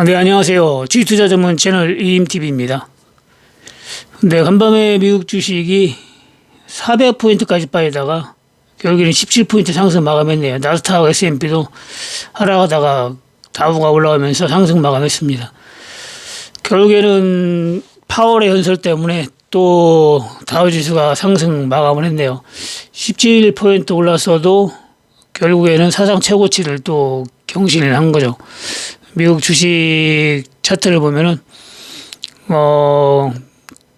네, 안녕하세요. 주식투자 전문 채널 이임TV입니다. 네, 간밤에 미국 주식이 400포인트까지 빠지다가 결국에는 17포인트 상승 마감했네요. 나스닥 S&P도 하락하다가 다우가 올라가면서 상승 마감했습니다. 결국에는 파월의 연설 때문에 또 다우지수가 상승 마감을 했네요. 17포인트 올랐어도 결국에는 사상 최고치를 또 경신을 한 거죠. 미국 주식 차트를 보면은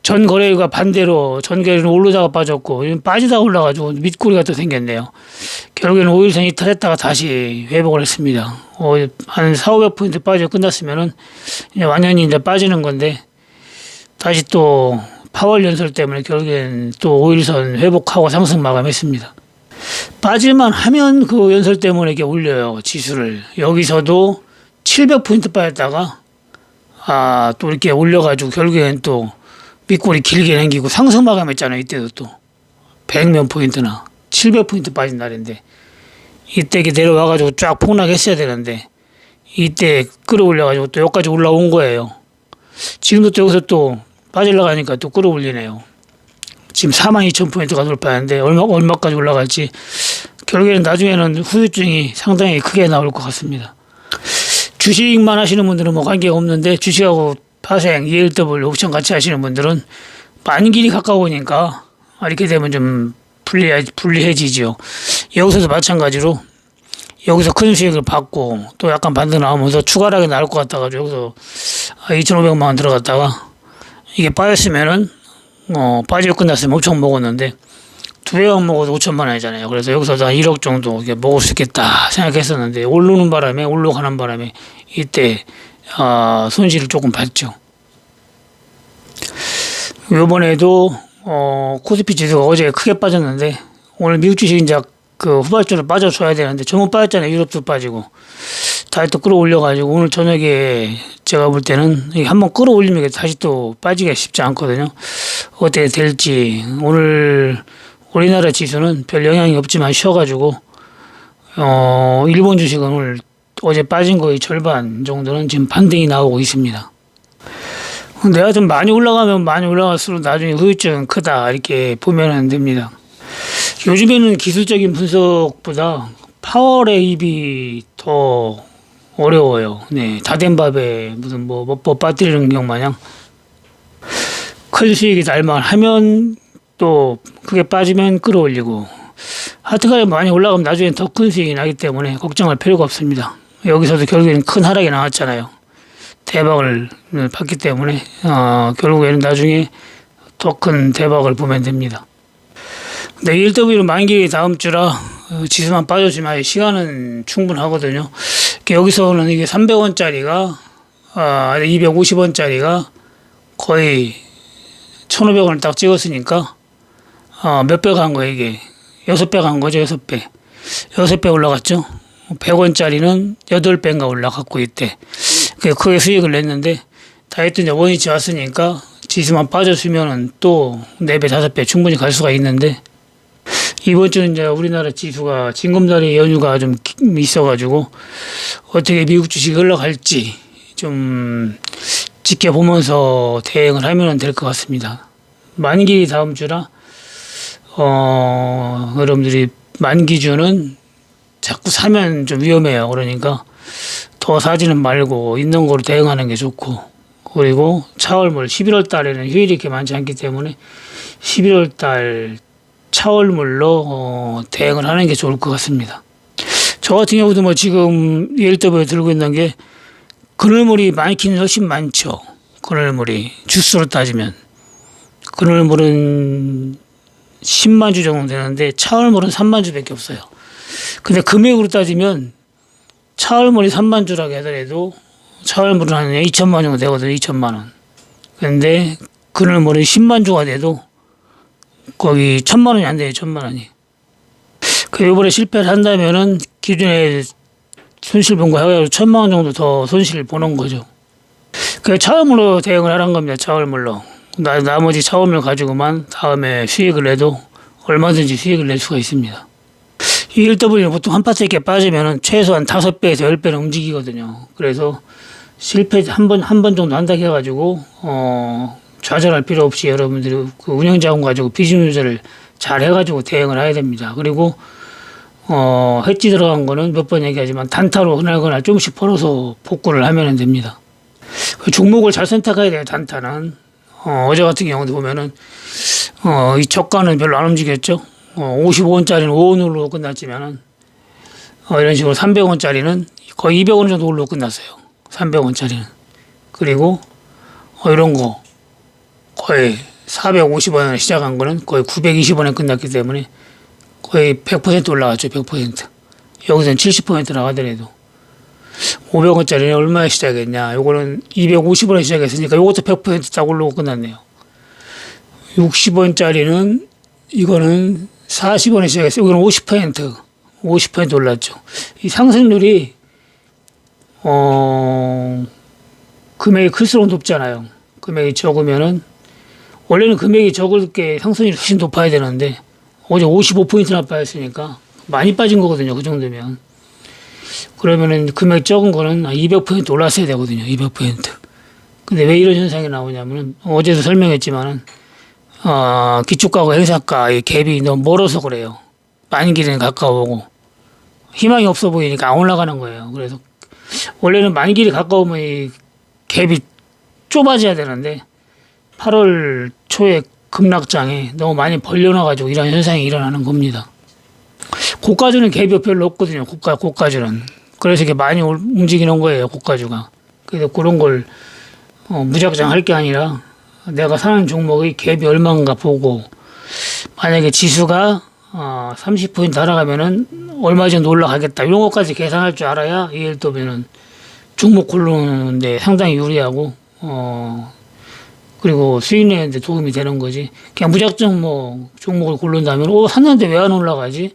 전 거래가 반대로 전 거래는 오르다가 빠졌고 빠지다가 올라가지고 밑꼬리가 또 생겼네요. 결국에는 5일선 이탈했다가 다시 회복을 했습니다. 한 400~500포인트 빠져 끝났으면은 이제 완전히 이제 빠지는 건데 다시 또 파월 연설 때문에 결국엔 또 5일선 회복하고 상승 마감했습니다. 빠질만 하면 그 연설 때문에 이렇게 올려요, 지수를. 여기서도 700포인트 빠졌다가 또 이렇게 올려가지고 결국에는 또 밑꼬리 길게 남기고 상승 마감했잖아요. 이때도 또 100몇 포인트나 700포인트 빠진 날인데 이때 이렇게 내려와가지고 쫙 폭락했어야 되는데 이때 끌어올려가지고 또 여기까지 올라온 거예요. 지금도 또 여기서 또 빠지려고 하니까 또 끌어올리네요. 지금 42,000포인트가 돌파하는데 얼마까지 올라갈지 결국에는 나중에는 후유증이 상당히 크게 나올 것 같습니다. 주식만 하시는 분들은 뭐 관계가 없는데 주식하고 파생, ELW, 옵션 같이 하시는 분들은 만길이 가까우니까 이렇게 되면 좀 불리해지죠. 여기서도 마찬가지로 여기서 큰 수익을 받고 또 약간 반등 나오면서 추가하게 나올 것 같아가지고 여기서 2,500만 원 들어갔다가 이게 빠졌으면은 빠지고 끝났으면 엄청 먹었는데 두 배만 먹어도 5천만 원이잖아요. 그래서 여기서 한 1억 정도 먹을 수 있겠다 생각했었는데 올라가는 바람에 이때 손실을 조금 봤죠. 이번에도 코스피 지수가 어제 크게 빠졌는데 오늘 미국 주식 이제 그 후발주로 빠져줘야 되는데 전부 빠졌잖아요. 유럽도 빠지고 다시 또 끌어올려가지고 오늘 저녁에 제가 볼 때는 한번 끌어올리면 다시 또 빠지기가 쉽지 않거든요. 어떻게 될지 오늘 우리나라 지수는 별 영향이 없지만 쉬어가지고 일본 주식은 오늘 어제 빠진 거의 절반 정도는 지금 반등이 나오고 있습니다. 내가 좀 많이 올라가면 많이 올라갈수록 나중에 후유증은 크다 이렇게 보면 됩니다. 요즘에는 기술적인 분석보다 파월의 입이 더 어려워요. 네, 다 된 밥에 무슨 뭐 빠뜨리는 경 마냥 큰 수익이 날만 하면 또 그게 빠지면 끌어올리고 하여튼간에 많이 올라가면 나중에 더 큰 수익이 나기 때문에 걱정할 필요가 없습니다. 여기서도 결국에는 큰 하락이 나왔잖아요. 대박을 봤기 때문에 결국에는 나중에 더 큰 대박을 보면 됩니다. 네, 1W는 만기 다음 주라 지수만 빠져주면 시간은 충분하거든요. 여기서는 이게 300원짜리가 250원짜리가 거의 1,500원을 딱 찍었으니까 몇 배 간 거예요 이게. 6배 간 거죠. 6배. 6배 올라갔죠. 100원짜리는 8배인가 올라갔고 이때 크게 수익을 냈는데 다 했더니 이제 원위치 왔으니까 지수만 빠져주면은 또 4배, 5배 충분히 갈 수가 있는데 이번 주는 이제 우리나라 지수가 징검다리 연휴가 좀 있어가지고 어떻게 미국 주식이 흘러갈지 좀 지켜보면서 대응을 하면 될 것 같습니다. 만기 다음 주라 여러분들이 만기주는 자꾸 사면 좀 위험해요. 그러니까 더 사지는 말고 있는 거로 대응하는 게 좋고 그리고 차월물 11월 달에는 휴일이 이렇게 많지 않기 때문에 11월 달 차월물로 대응을 하는 게 좋을 것 같습니다. 저 같은 경우도 뭐 지금 ELW에 들고 있는 게 그늘물이 많기는 훨씬 많죠. 그늘물이 주수로 따지면 그늘물은 10만 주 정도 되는데 차월물은 3만 주밖에 없어요. 근데 금액으로 따지면 차월물이 3만 주라고 하더라도 차월물은 한 2천만 원 정도 되거든요. 2천만 원. 근데 그늘물은 10만 주가 돼도 거기 1,000만 원이 안 돼요. 1,000만 원이. 이번에 실패를 한다면은 기존에 손실 본 거 해가지고 1,000만 원 정도 더 손실을 보는 거죠. 차월물로 대응을 하라는 겁니다. 차월물로. 나머지 차월물 가지고만 다음에 수익을 내도 얼마든지 수익을 낼 수가 있습니다. 이 1W는 보통 한 파트 이렇게 빠지면은 최소한 5배에서 10배는 움직이거든요. 그래서 실패 한 번 정도 한다 해가지고 좌절할 필요 없이 여러분들이 그 운영자원 가지고 비중 조절을 잘 해가지고 대응을 해야 됩니다. 그리고 해지 들어간 거는 몇 번 얘기하지만 단타로 그날 조금씩 벌어서 복구를 하면 됩니다. 그 종목을 잘 선택해야 돼요. 단타는 어제 같은 경우도 보면은 이 저가는 별로 안 움직였죠. 55원짜리는 5원으로 끝났지만은 이런 식으로 300원짜리는 거의 200원 정도 올라 끝났어요. 300원짜리는. 그리고 이런 거 거의 450원에 시작한 거는 거의 920원에 끝났기 때문에 거의 100% 올라갔죠. 100%. 여기서는 70% 나가더라도 500원짜리는 얼마에 시작했냐. 요거는 250원에 시작했으니까 요것도 100%딱 올라오고 끝났네요. 60원짜리는 이거는 40원에 시작했어요. 여기는 50% 올랐죠. 이 상승률이 금액이 클수록 높잖아요. 금액이 적으면은 원래는 금액이 적을 게 상승률이 훨씬 높아야 되는데 어제 55%나 빠졌으니까 많이 빠진 거거든요. 그 정도면. 그러면은 금액 적은 거는 200% 올랐어야 되거든요. 200%. 근데 왜 이런 현상이 나오냐면은 어제도 설명했지만은 기축가하고 행사가 이 갭이 너무 멀어서 그래요. 만기는 가까워오고 희망이 없어 보이니까 안 올라가는 거예요. 그래서 원래는 만기이 가까우면 이 갭이 좁아져야 되는데 8월 초에 급락장에 너무 많이 벌려놔가지고 이런 현상이 일어나는 겁니다. 고가주는 갭이 별로 없거든요. 고가주는. 그래서 이렇게 많이 움직이는 거예요. 고가주가. 그래서 그런 걸 무작정 할 게 아니라 내가 사는 종목의 갭이 얼마인가 보고 만약에 지수가 30% 날아가면은 얼마 정도 올라가겠다 이런 것까지 계산할 줄 알아야 예를 들면은 종목 고르는데 상당히 유리하고 그리고 수익 내는데 도움이 되는 거지. 그냥 무작정 뭐 종목을 고른다면 샀는데 왜 안 올라가지?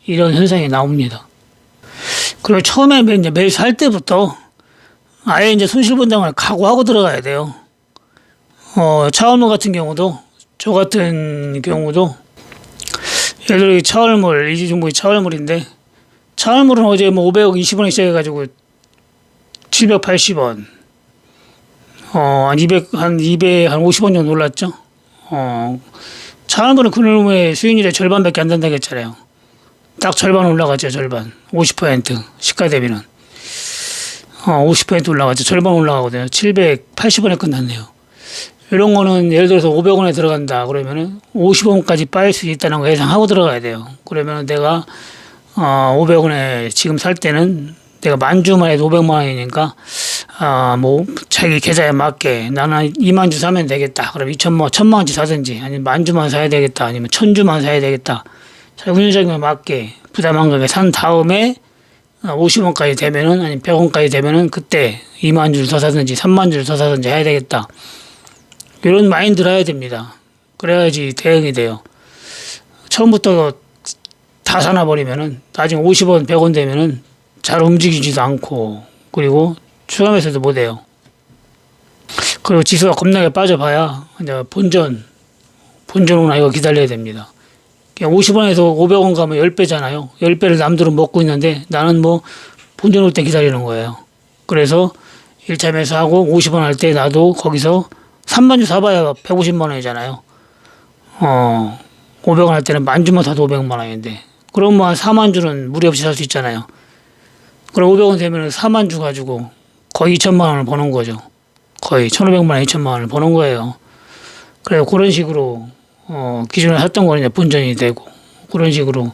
이런 현상이 나옵니다. 그리고 처음에 이제 매수할 때부터 아예 이제 손실 본다는 각오하고 들어가야 돼요. 차원물 같은 경우도 저 같은 경우도 예를 들어 차월물 이 종목이 차월물인데 차월물은 어제 뭐 520원에 시작해가지고 780원 한 250원 정도 올랐죠. 차월물은 그놈의 수익률의 절반밖에 안 된다고 했잖아요. 딱 절반 올라갔죠. 절반 50% 시가 대비는 50% 올라갔죠. 절반 올라가거든요. 780원에 끝났네요. 이런 거는 예를 들어서 500원에 들어간다 그러면은 50원까지 빠질 수 있다는 거 예상하고 들어가야 돼요. 그러면 내가 500원에 지금 살 때는 내가 만주만 해도 500만 원이니까 뭐 자기 계좌에 맞게 나는 2만 주 사면 되겠다. 그럼 1000만 원치 사든지 아니면 만주만 사야 되겠다. 아니면 1000주만 사야 되겠다. 운영자금에 맞게 부담한 가격에 산 다음에 50원까지 되면은 아니면 100원까지 되면은 그때 2만 주를 더 사든지 3만 주를 더 사든지 해야 되겠다. 이런 마인드를 해야 됩니다. 그래야지 대응이 돼요. 처음부터 다 사놔버리면은 나중에 50원, 100원 되면은 잘 움직이지도 않고 그리고 추가매수도 못해요. 그리고 지수가 겁나게 빠져봐야 이제 본전 오나 이거 기다려야 됩니다. 50원에서 500원 가면 10배잖아요. 10배를 남들은 먹고 있는데 나는 뭐 본전 올 때 기다리는 거예요. 그래서 1차 매수하고 50원 할 때 나도 거기서 3만 주 사봐야 150만 원이잖아요. 500원 할 때는 만 주만 사도 500만 원인데 그럼 뭐 한 4만 주는 무리 없이 살 수 있잖아요. 그럼 500원 되면 4만 주 가지고 거의 2천만 원을 버는 거죠. 거의 1,500만 원, 2천만 원을 버는 거예요. 그래서 그런 식으로 기존에 샀던 거는 이제 본전이 되고 그런 식으로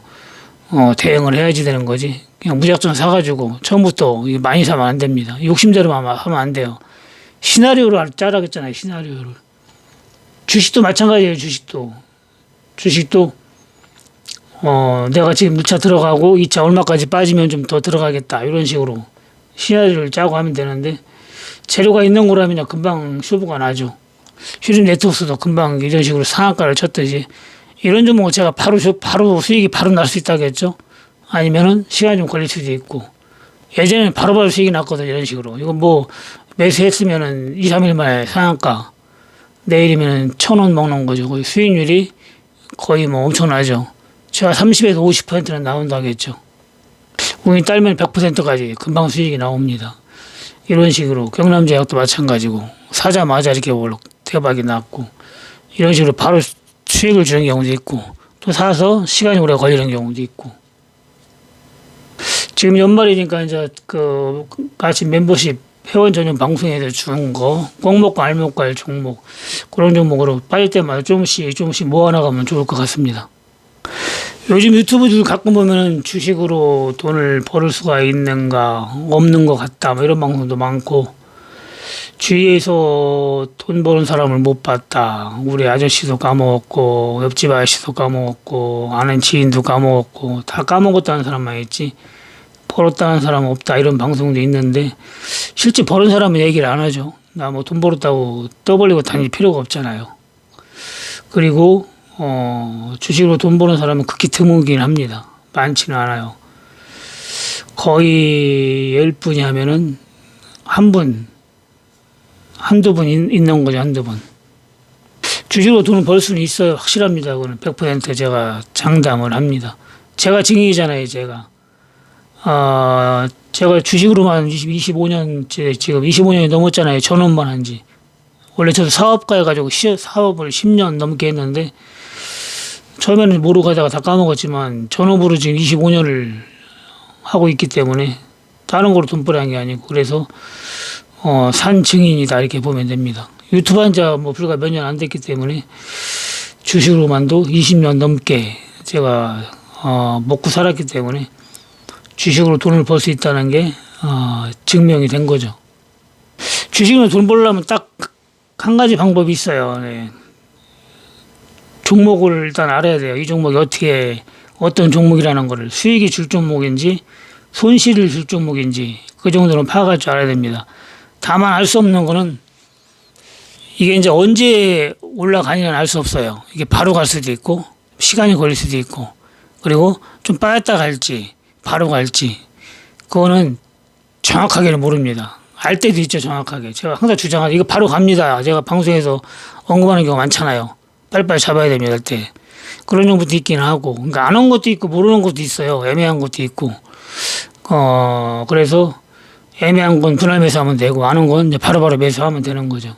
대응을 해야지 되는 거지. 그냥 무작정 사가지고 처음부터 많이 사면 안 됩니다. 욕심대로만 하면 안 돼요. 시나리오를 짜라겠잖아요. 시나리오를. 주식도 마찬가지예요. 주식도 내가 지금 1차 들어가고 2차 얼마까지 빠지면 좀 더 들어가겠다. 이런 식으로 시나리오를 짜고 하면 되는데 재료가 있는 거라면 금방 쇼부가 나죠. 휴림 네트워크도 금방 이런 식으로 상한가를 쳤듯이 이런 종목은 제가 바로 수익이 바로 날 수 있다겠죠. 아니면은 시간이 좀 걸릴 수도 있고 예전에는 바로바로 수익이 났거든요. 이런 식으로. 이거 뭐 매수했으면은 2, 3일 만에 상한가 내일이면 1,000원 먹는 거죠. 거의 수익률이 거의 뭐 엄청나죠. 제가 30에서 50%는 나온다겠죠. 운이 딸면 100%까지 금방 수익이 나옵니다. 이런 식으로 경남제약도 마찬가지고 사자마자 이렇게 대박이 났고 이런 식으로 바로 수익을 주는 경우도 있고 또 사서 시간이 오래 걸리는 경우도 있고 지금 연말이니까 이제 같이 멤버십 회원 전용 방송에서 준 거 꼭 먹고 알 먹고 알 종목 그런 종목으로 빠질 때마다 조금씩 모아나가면 좋을 것 같습니다. 요즘 유튜브들 가끔 보면은 주식으로 돈을 벌을 수가 있는가 없는 것 같다 뭐 이런 방송도 많고 주위에서 돈 버는 사람을 못 봤다 우리 아저씨도 까먹었고 옆집 아저씨도 까먹었고 아는 지인도 까먹었고 다 까먹었다는 사람만 있지 벌었다는 사람은 없다 이런 방송도 있는데 실제 버는 사람은 얘기를 안 하죠. 나 뭐 돈 벌었다고 떠벌리고 다닐 필요가 없잖아요. 그리고 주식으로 돈 버는 사람은 극히 드물긴 합니다. 많지는 않아요. 거의 10분이 하면은 한두 분 있는 거죠. 한두 분. 주식으로 돈을 벌 수는 있어요. 확실합니다. 그거는 100% 제가 장담을 합니다. 제가 증인이잖아요. 제가 주식으로만 25년째 지금 25년이 넘었잖아요. 전업만 한 지. 원래 저도 사업가 해가지고 사업을 10년 넘게 했는데 처음에는 모르고 하다가 다 까먹었지만 전업으로 지금 25년을 하고 있기 때문에 다른 거로 돈 벌이한 게 아니고 그래서 산 증인이다 이렇게 보면 됩니다. 유튜브 한 지 뭐 불과 몇 년 안 됐기 때문에 주식으로만도 20년 넘게 제가 먹고 살았기 때문에 주식으로 돈을 벌 수 있다는 게 증명이 된 거죠. 주식으로 돈 벌려면 딱 한 가지 방법이 있어요. 네. 종목을 일단 알아야 돼요. 이 종목이 어떤 종목이라는 거를 수익이 줄 종목인지 손실을 줄 종목인지 그 정도는 파악할 줄 알아야 됩니다. 다만 알 수 없는 거는 이게 이제 언제 올라가느냐는 알 수 없어요. 이게 바로 갈 수도 있고 시간이 걸릴 수도 있고 그리고 좀 빠졌다 갈지 바로 갈지 그거는 정확하게는 모릅니다. 알 때도 있죠. 정확하게 제가 항상 주장하죠. 이거 바로 갑니다. 제가 방송에서 언급하는 경우 많잖아요. 빨리빨리 잡아야 됩니다. 할 때 그런 정보도 있긴 하고 그러니까 아는 것도 있고 모르는 것도 있어요. 애매한 것도 있고 그래서 애매한 건 분할 매수하면 되고 아는 건 이제 바로바로 매수하면 되는 거죠.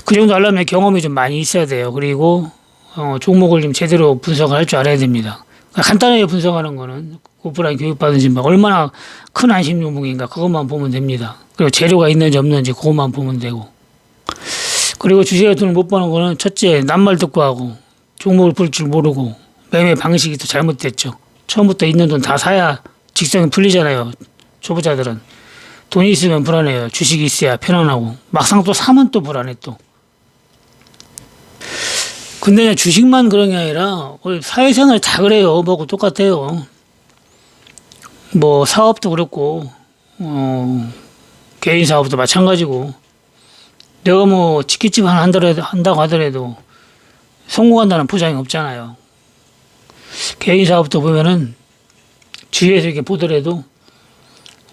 그 정도 하려면 경험이 좀 많이 있어야 돼요. 그리고 종목을 좀 제대로 분석을 할 줄 알아야 됩니다. 간단하게 분석하는 거는 오프라인 교육받은 지 얼마나 큰 안심 종목인가 그것만 보면 됩니다. 그리고 재료가 있는지 없는지 그것만 보면 되고 그리고 주식에 돈을 못 버는 거는 첫째 낱말 듣고 하고 종목을 볼 줄 모르고 매매 방식이 또 잘못됐죠. 처음부터 있는 돈 다 사야 직성이 풀리잖아요. 초보자들은 돈이 있으면 불안해요. 주식이 있어야 편안하고 막상 또 사면 또 불안해 또. 근데 주식만 그런 게 아니라 사회생활 다 그래요. 뭐하고 똑같아요. 뭐 사업도 그렇고 개인 사업도 마찬가지고 내가 뭐 치킨집 하나 한다고 하더라도 성공한다는 보장이 없잖아요. 개인 사업도 보면은 주위에서 이렇게 보더라도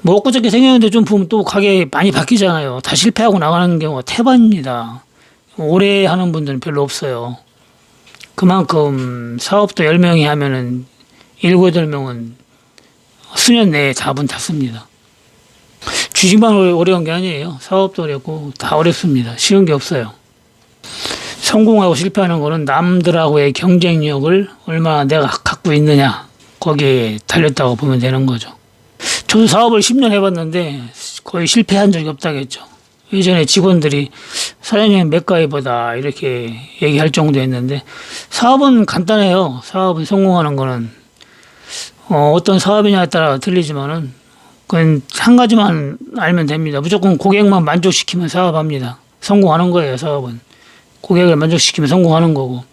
뭐 엊그저께 생겼는데 좀 보면 또 가게 많이 바뀌잖아요. 다 실패하고 나가는 경우가 태반입니다. 오래 하는 분들은 별로 없어요. 그만큼 사업도 10명이 하면은 7, 8명은 수년 내에 다 문 닫습니다. 주식만 어려운 게 아니에요. 사업도 어렵고 다 어렵습니다. 쉬운 게 없어요. 성공하고 실패하는 거는 남들하고의 경쟁력을 얼마나 내가 갖고 있느냐 거기에 달렸다고 보면 되는 거죠. 저도 사업을 10년 해봤는데 거의 실패한 적이 없다겠죠. 예전에 직원들이 사장님 맥가이버다 이렇게 얘기할 정도였는데 사업은 간단해요. 사업은 성공하는 거는 어떤 사업이냐에 따라 틀리지만은 그건 한 가지만 알면 됩니다. 무조건 고객만 만족시키면 사업합니다. 성공하는 거예요. 사업은 고객을 만족시키면 성공하는 거고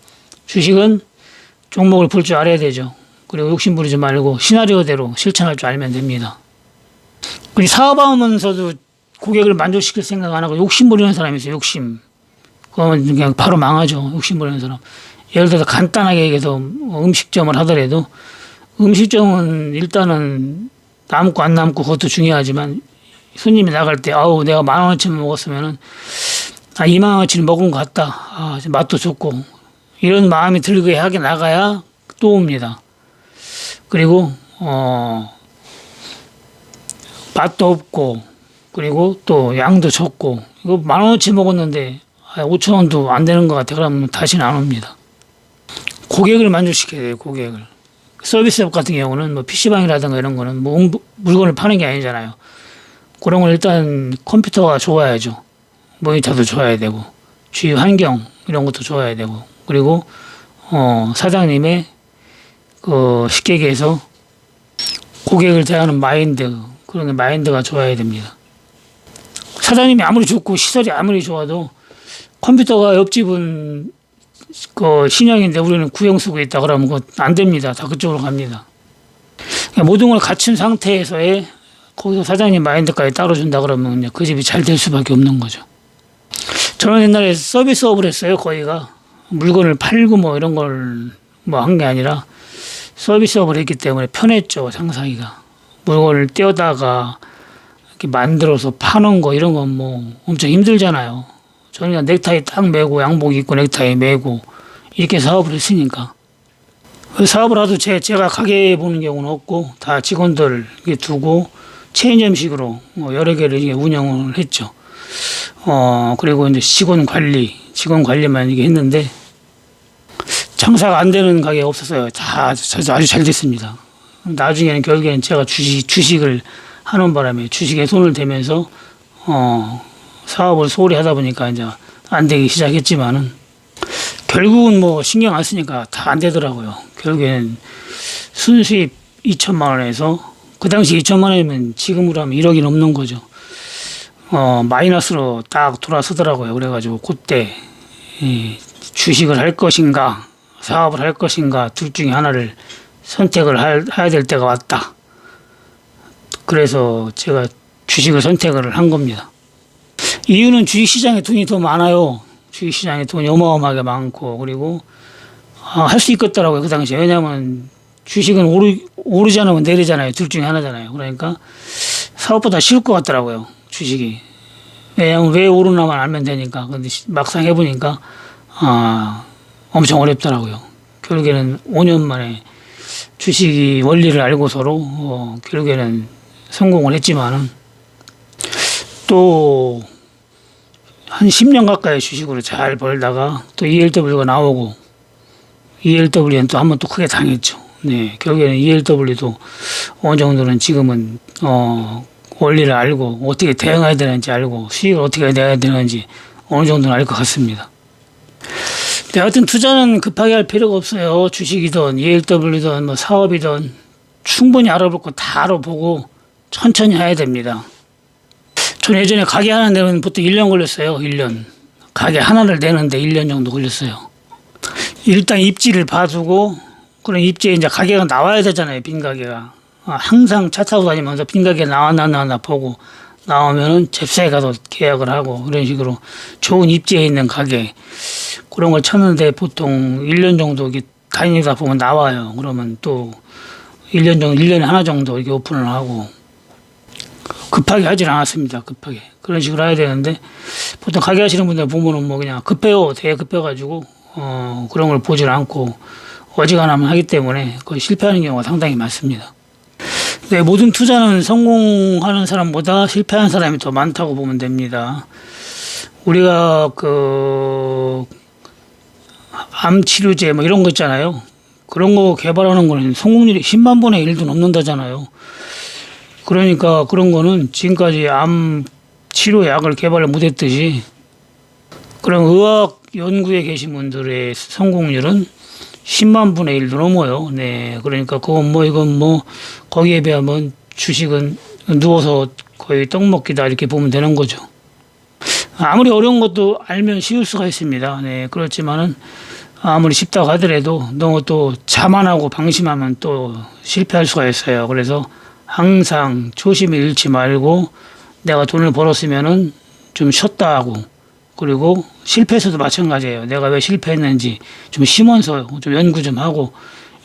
주식은 종목을 볼 줄 알아야 되죠. 그리고 욕심 부리지 말고 시나리오대로 실천할 줄 알면 됩니다. 그리고 사업하면서도 고객을 만족시킬 생각 안 하고 욕심 부리는 사람이 있어요. 욕심. 그러면 그냥 바로 망하죠. 욕심 부리는 사람. 예를 들어서 간단하게 얘기해서 음식점을 하더라도 음식점은 일단은 남고 안 남고 그것도 중요하지만 손님이 나갈 때 아우 내가 10,000원어치 먹었으면은 20,000원어치를 먹은 것 같다. 맛도 좋고 이런 마음이 들게 하게 나가야 또 옵니다. 그리고 맛도 없고 그리고 또 양도 적고, 이거 10,000원어치 먹었는데 5,000원도 안 되는 것 같아. 그러면 다시는 안 옵니다. 고객을 만족시켜야 돼요, 고객을. 서비스업 같은 경우는 뭐 PC방이라든가 이런 거는 뭐 물건을 파는 게 아니잖아요. 그런 걸 일단 컴퓨터가 좋아야죠. 모니터도 좋아야 되고, 주위 환경 이런 것도 좋아야 되고, 그리고 사장님의 쉽게 얘기해서 고객을 대하는 마인드, 그런 마인드가 좋아야 됩니다. 사장님이 아무리 좋고 시설이 아무리 좋아도 컴퓨터가 옆집은 신형인데 우리는 구형 쓰고 있다 그러면 그거 안 됩니다. 다 그쪽으로 갑니다. 그러니까 모든 걸 갖춘 상태에서의 거기서 사장님 마인드까지 따로 준다 그러면 그 집이 잘 될 수밖에 없는 거죠. 저는 옛날에 서비스업을 했어요. 거기가 물건을 팔고 뭐 이런 걸 뭐 한 게 아니라 서비스업을 했기 때문에 편했죠. 장사하기가. 물건을 떼어다가 이렇게 만들어서 파는 거 이런 건 뭐 엄청 힘들잖아요. 저는 그냥 넥타이 딱 매고 양복 입고 넥타이 매고 이렇게 사업을 했으니까. 그 사업을 하도 제가 가게 보는 경우는 없고 다 직원들 두고 체인점식으로 여러 개를 운영을 했죠. 그리고 이제 직원 관리만 이게 했는데 장사가 안 되는 가게 없었어요. 다 아주 잘 됐습니다. 나중에는 결국에는 제가 주식을 하는 바람에 주식에 손을 대면서 사업을 소홀히 하다 보니까 이제 안 되기 시작했지만은 결국은 뭐 신경 안 쓰니까 다 안 되더라고요. 결국에는 순수입 2천만 원에서 그 당시 2천만 원이면 지금으로 하면 1억이 넘는 거죠. 마이너스로 딱 돌아서더라고요. 그래가지고 그때 주식을 할 것인가 사업을 할 것인가 둘 중에 하나를 선택을 해야 될 때가 왔다. 그래서 제가 주식을 선택을 한 겁니다. 이유는 주식시장에 돈이 더 많아요. 주식시장에 돈이 어마어마하게 많고 그리고 할 수 있겠더라고요. 그 당시에. 왜냐하면 주식은 오르지 않으면 내리잖아요. 둘 중에 하나잖아요. 그러니까 사업보다 쉬울 것 같더라고요. 주식이. 왜냐하면 왜 오르나만 알면 되니까. 근데 막상 해보니까 엄청 어렵더라고요. 결국에는 5년 만에 주식이 원리를 알고서로 결국에는 성공을 했지만은 또 한 10년 가까이 주식으로 잘 벌다가 또 ELW가 나오고 ELW는 또 한번 또 크게 당했죠. 네, 결국에는 ELW도 어느 정도는 지금은 원리를 알고 어떻게 대응해야 되는지 알고 수익을 어떻게 내야 되는지 어느 정도는 알 것 같습니다. 네, 하여튼 투자는 급하게 할 필요가 없어요. 주식이든 ELW든 뭐 사업이든 충분히 알아볼 거 다 알아보고 천천히 해야 됩니다. 저는 예전에 가게 하나 내는 보통 1년 걸렸어요. 1년. 가게 하나를 내는데 1년 정도 걸렸어요. 일단 입지를 봐두고 그런 입지에 이제 가게가 나와야 되잖아요. 빈 가게가. 항상 차 타고 다니면서 빈 가게 나왔나 보고 나오면은 잽싸게 가서 계약을 하고 그런 식으로 좋은 입지에 있는 가게 그런 걸 찾는데 보통 1년 정도 다니다 보면 나와요. 그러면 또 1년에 하나 정도 이렇게 오픈을 하고 급하게 하질 않았습니다. 급하게. 그런 식으로 해야 되는데 보통 가게 하시는 분들 보면은 뭐 그냥 급해요. 되게 급해가지고 그런 걸 보질 않고 어지간하면 하기 때문에 거의 실패하는 경우가 상당히 많습니다. 네, 모든 투자는 성공하는 사람보다 실패하는 사람이 더 많다고 보면 됩니다. 우리가 암 치료제 뭐 이런 거 있잖아요. 그런 거 개발하는 거는 성공률이 10만 분의 1도 넘는다잖아요. 그러니까 그런 거는 지금까지 암 치료약을 개발을 못했듯이 그런 의학 연구에 계신 분들의 성공률은 10만 분의 1도 넘어요. 네. 그러니까 이건 뭐 거기에 비하면 주식은 누워서 거의 떡 먹기다 이렇게 보면 되는 거죠. 아무리 어려운 것도 알면 쉬울 수가 있습니다. 네. 그렇지만은 아무리 쉽다고 하더라도 너무 또 자만하고 방심하면 또 실패할 수가 있어요. 그래서 항상 초심을 잃지 말고 내가 돈을 벌었으면은 좀 쉬었다 하고 그리고 실패해서도 마찬가지예요. 내가 왜 실패했는지 좀 쉬면서 좀 연구 좀 하고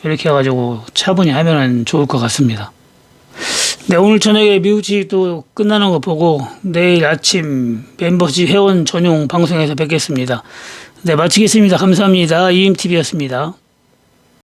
이렇게 해가지고 차분히 하면은 좋을 것 같습니다. 네, 오늘 저녁에 미우치도 끝나는 거 보고 내일 아침 멤버십 회원 전용 방송에서 뵙겠습니다. 네, 마치겠습니다. 감사합니다. 이임TV였습니다.